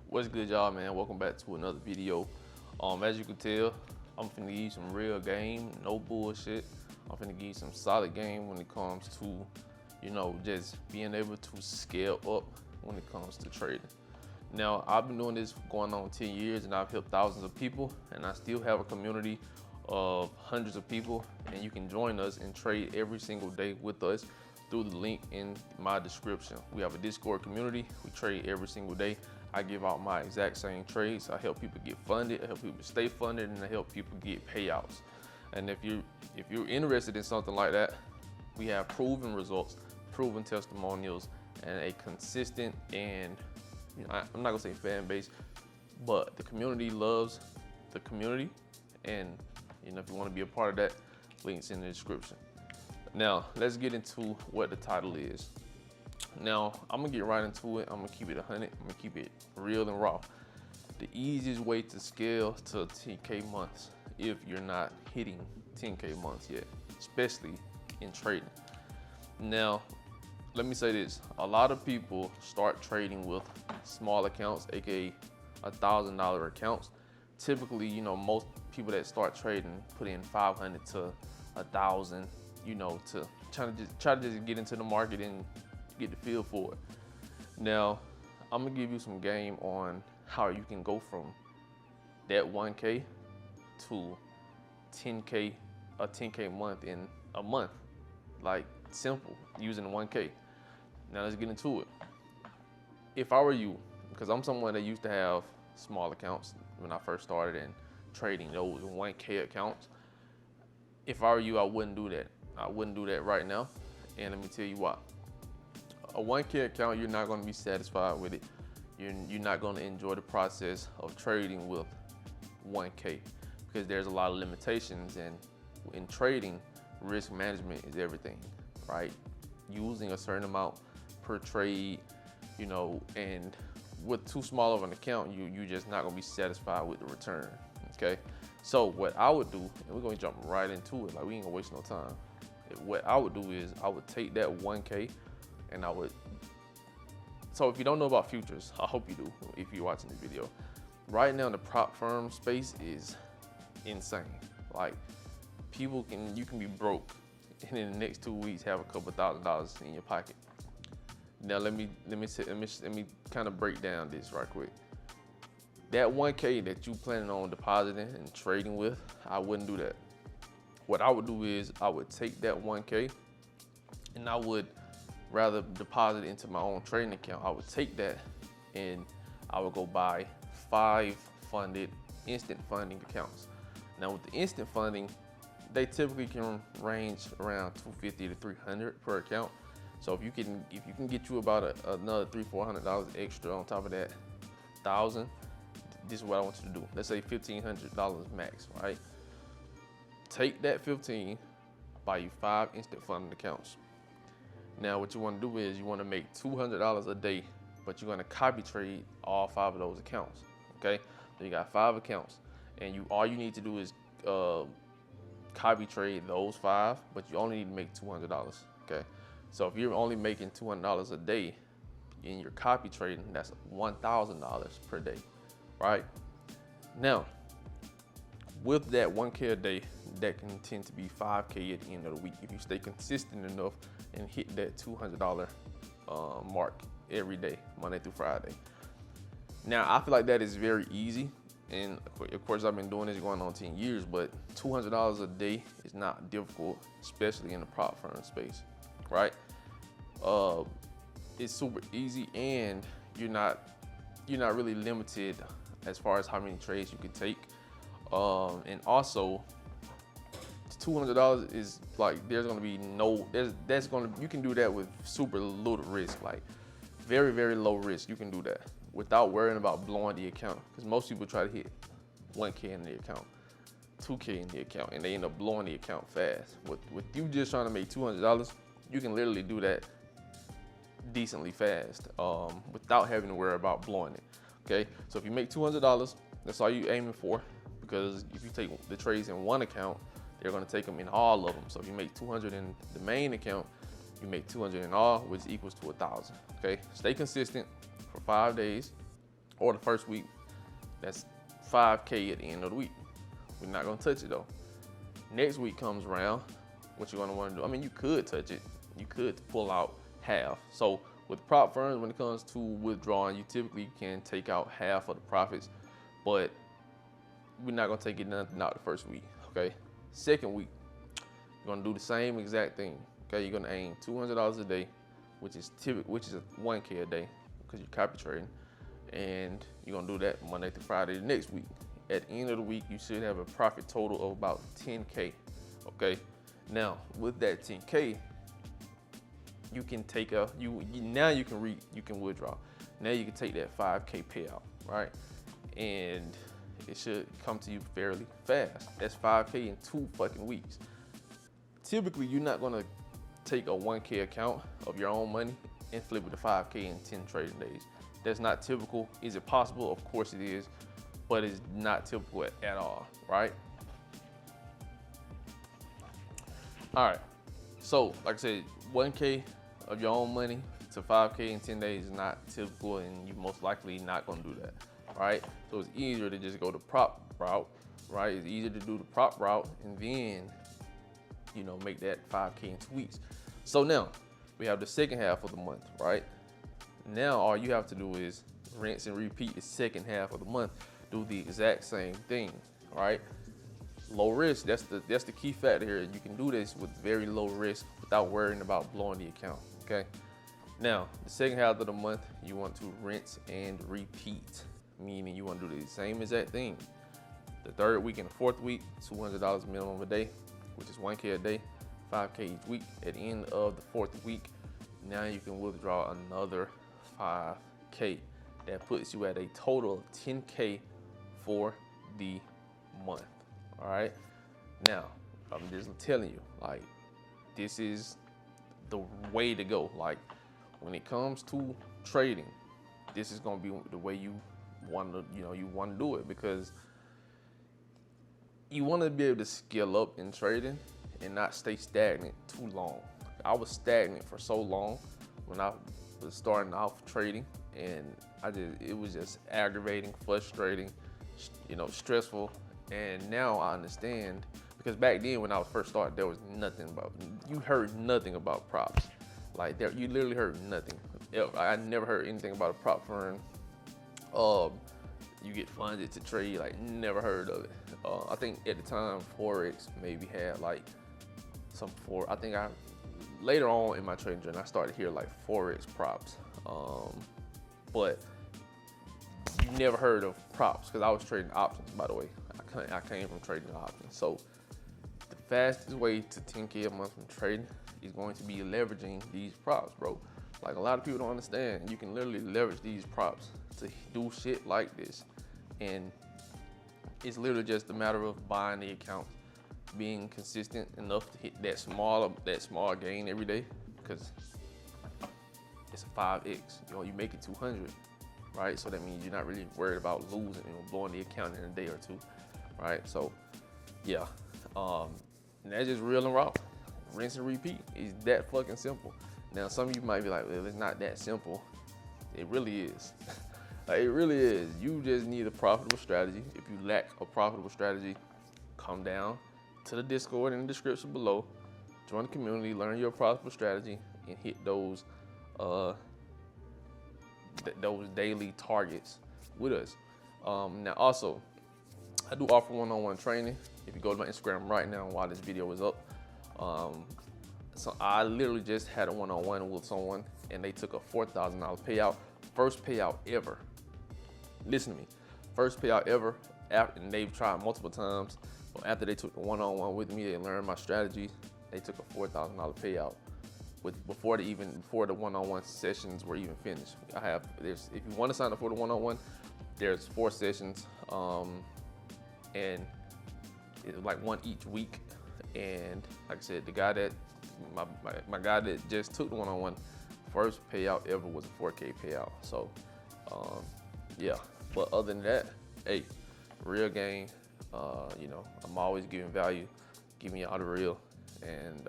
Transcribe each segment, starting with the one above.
What's good, y'all, man? Welcome back to another video. As you can tell, I'm finna give you some real game, no bullshit. I'm finna give you some solid game when it comes to, just being able to scale up when it comes to trading. Now, I've been doing this for going on 10 years and I've helped thousands of people, and I still have a community of hundreds of people, and you can join us and trade every single day with us through the link in my description. We have a Discord community. We trade every single day. I give out my exact same trades. I help people get funded, I help people stay funded, and I help people get payouts. And if you're interested in something like that, we have proven results, proven testimonials, and a consistent and I'm not gonna say fan base, but the community loves the community. And if you want to be a part of that, links in the description. Now let's get into what the title is. Now, I'm gonna get right into it. I'm gonna keep it 100. I'm gonna keep it real and raw. The easiest way to scale to 10K months if you're not hitting 10K months yet, especially in trading. Now, let me say this. A lot of people start trading with small accounts, aka $1,000 accounts. Typically, most people that start trading put in 500 to 1,000, to try to just get into the market and get the feel for it. Now, I'm gonna give you some game on how you can go from that 1K to 10K, a 10K month in a month. Like, simple, using 1K. Now let's get into it. If I were you, because I'm someone that used to have small accounts when I first started in trading, those 1K accounts. If I were you, I wouldn't do that. I wouldn't do that right now, and let me tell you why. A 1K account, you're not going to be satisfied with it. You're not going to enjoy the process of trading with 1K because there's a lot of limitations, and in trading, risk management is everything, right? Using a certain amount per trade, and with too small of an account, you're just not going to be satisfied with the return, okay? So what I would do, and we're going to jump right into it, like we ain't going to waste no time. What I would do is I would take that 1K and so if you don't know about futures, I hope you do if you're watching this video. Right now, the prop firm space is insane. Like, you can be broke and in the next 2 weeks have a couple $1,000s in your pocket. Now let me kind of break down this right quick. That 1K that you planning on depositing and trading with, I wouldn't do that. What I would do is I would take that 1K and I would rather deposit into my own trading account. I would take that and I would go buy 5 funded instant funding accounts. Now with the instant funding, they typically can range around $250 to $300 per account. So if you can get you about another $300-400 extra on top of that 1,000, this is what I want you to do. Let's say $1,500 max, right? Take that 15, buy you 5 instant funding accounts. Now what you want to do is you want to make $200 a day, but you're going to copy trade all 5 of those accounts, okay? So you got 5 accounts, and all you need to do is copy trade those 5, but you only need to make $200, okay? So if you're only making $200 a day in your copy trading, that's $1,000 per day, right? Now, with that 1K a day, that can tend to be 5K at the end of the week if you stay consistent enough and hit that $200 mark every day, Monday through Friday. Now, I feel like that is very easy. And of course, I've been doing this going on 10 years, but $200 a day is not difficult, especially in the prop firm space, right? It's super easy, and you're not really limited as far as how many trades you can take. And also, $200 is like, you can do that with super little risk, like very, very low risk. You can do that without worrying about blowing the account, because most people try to hit 1K in the account, 2K in the account, and they end up blowing the account fast. With you just trying to make $200, you can literally do that decently fast without having to worry about blowing it, okay? So if you make $200, that's all you're aiming for, because if you take the trades in one account, they're gonna take them in all of them. So if you make 200 in the main account, you make 200 in all, which equals to 1,000, okay? Stay consistent for 5 days. or the first week, that's 5K at the end of the week. We're not gonna touch it though. Next week comes around, what you're gonna wanna do, I mean, you could touch it. You could pull out half. So with prop firms, when it comes to withdrawing, you typically can take out half of the profits, but we're not gonna take it nothing out the first week, okay? Second week, you're gonna do the same exact thing, okay? You're gonna aim $200 a day, which is a 1K a day, because you're copy trading, and you're gonna do that Monday through Friday the next week. At the end of the week, you should have a profit total of about 10K, okay? Now, with that 10K, you can take now you can withdraw. Now you can take that 5K payout, right? And it should come to you fairly fast. That's 5K in 2 fucking weeks. Typically, you're not gonna take a 1K account of your own money and flip it to 5K in 10 trading days. That's not typical. Is it possible? Of course it is, but it's not typical at all, right? All right, so like I said, 1K of your own money to 5K in 10 days is not typical, and you most likely not gonna do that, right? So it's easier to just go the prop route, right? It's easier to do the prop route and then, you know, make that 5K in 2 weeks. So now we have the second half of the month, right? Now all you have to do is rinse and repeat the second half of the month. Do the exact same thing, right? Low risk, that's the key factor here. You can do this with very low risk without worrying about blowing the account, okay? Now, the second half of the month, you want to rinse and repeat, meaning you want to do the same exact thing. The third week and the fourth week, $200 minimum a day, which is 1K a day, 5K each week. At the end of the fourth week, now you can withdraw another 5K. That puts you at a total of 10K for the month. All right. Now, I'm just telling you, like, this is the way to go. Like, when it comes to trading, this is gonna be the way you want to, you want to do it, because you want to be able to scale up in trading and not stay stagnant too long. I was stagnant for so long when I was starting off trading, and it was just aggravating, frustrating, stressful. And now I understand, because back then when I was first started, there was you heard nothing about props. Like, you literally heard nothing. I never heard anything about a prop firm. You get funded to trade, like, never heard of it. I think at the time Forex maybe had like later on in my trading journey, I started hearing like Forex props. But you never heard of props, because I was trading options, by the way. I came from trading options. So the fastest way to 10K a month from trading is going to be leveraging these props, bro. Like, a lot of people don't understand. You can literally leverage these props to do shit like this. And it's literally just a matter of buying the account, being consistent enough to hit that small gain every day, because it's a 5X. You make it 200, right? So that means you're not really worried about losing, blowing the account in a day or two, right? So yeah, and that's just real and raw. Rinse and repeat. It's that fucking simple. Now, some of you might be like, well, it's not that simple. It really is. Like, it really is. You just need a profitable strategy. If you lack a profitable strategy, come down to the Discord in the description below. Join the community, learn your profitable strategy, and hit those daily targets with us. Now, also, I do offer one-on-one training. If you go to my Instagram right now while this video is up, so I literally just had a one-on-one with someone, and they took a $4,000 payout, first payout ever. Listen to me, first payout ever. And they've tried multiple times, but after they took the one-on-one with me, they learned my strategy. They took a $4,000 payout before the one-on-one sessions were even finished. If you want to sign up for the one-on-one, there's 4 sessions, and it's like one each week. And like I said, the guy that my guy that just took the one-on-one, first payout ever was a 4K payout. So yeah, but other than that, hey, real game. I'm always giving value, giving y'all the real. And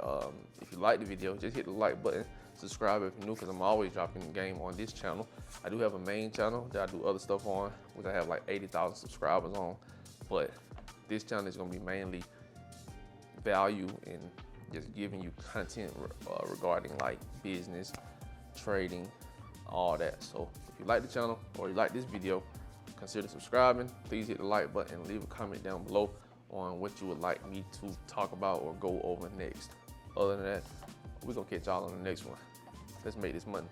if you like the video, just hit the like button, Subscribe if you're new, because I'm always dropping game on this channel. I do have a main channel that I do other stuff on, which I have like 80,000 subscribers on. But this channel is gonna be mainly value and just giving you content regarding like business, trading, all that. So if you like the channel or you like this video, consider subscribing. Please hit the like button and leave a comment down below on what you would like me to talk about or go over next. Other than that, we're gonna catch y'all on the next one. Let's make this money.